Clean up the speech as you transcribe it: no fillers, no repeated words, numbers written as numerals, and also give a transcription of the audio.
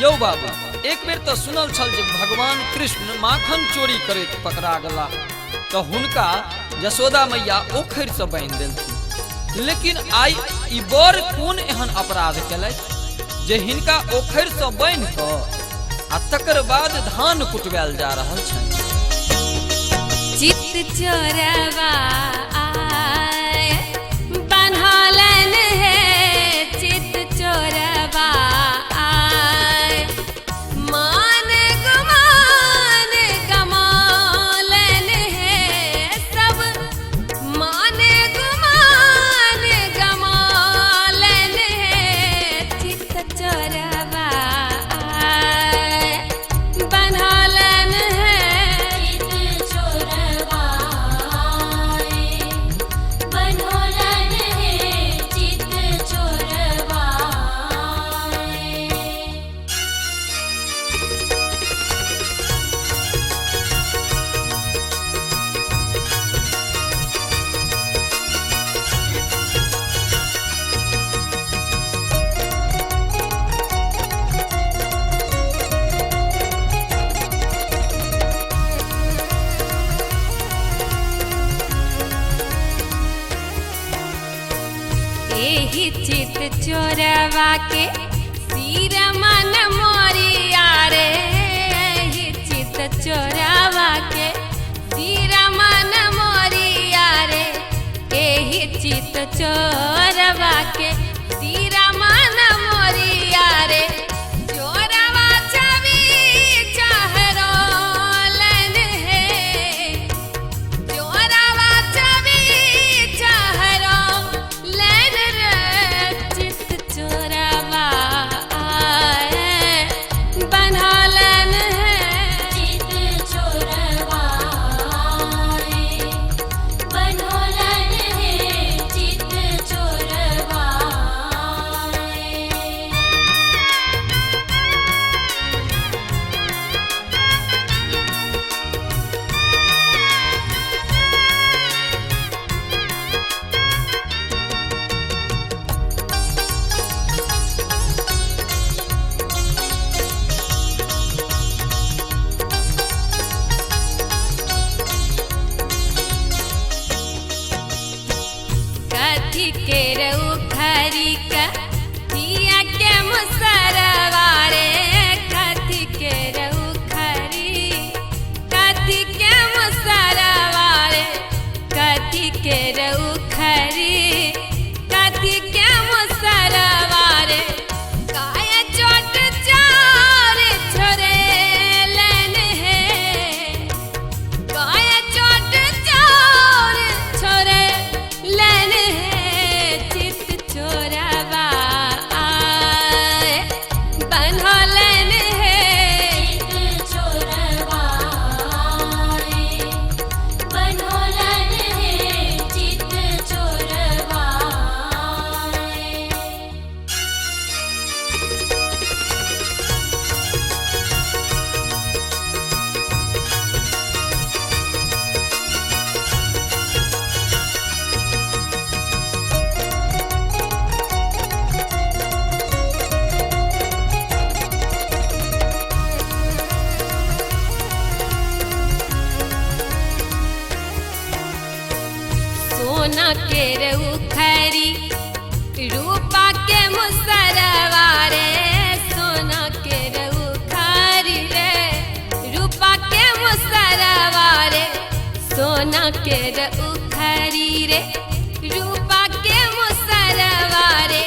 यौ बाबू एक बेर तो सुनल छल जे भगवान कृष्ण माखन चोरी करैत पकड़ा गला तो हुनका यशोदा मैया ओखरि से बांधि देलथिन। लेकिन आई ई बर कोन एहन अपराध केलथि जे हिनका ओखरि से बांधि कऽ आ तकर बाद धान कुटबायल जा रहल छनि। चित चोरवा आए बन्हलन है, चित चोरवा आए मान गुमान गमालन है, सब मान गुमान गमालन है। चित चोरवा आए बन्हलन है, एही चित चोरवा के सिर मन मोरिया रे, एही चित चोरवा के सिर मन मोरिया रे, एही चित चोरवा के सिर मन मोरिया रे। चोरवा छवि चहरोलन है, चोरवा छवि चहरोलन रे। चित चोरवा आए बन्हलन है, चित चोरवा आए बन्हलन है, चित चोरवा आए। कथी के रउखरी का दिया के मुसरवा रे, कथी के रउखरी, कथी के मुसरवा रे, कथी के रउखरी, कथी के मुसरवा रे। काय चोट चार छोड़ेलन है, काय चोट चार छोड़ेलन है। चित चोरवा आए बन्हलन है, चित चोरवा आए बन्हलन है, चित चोरवा आए। सोना के रउखरी रूपा के मुसरवा रे, सोना के रउखरी रे रूपा के मुसरवा रे, सोना के रउखरी रे रूपा के मुसरवा रे।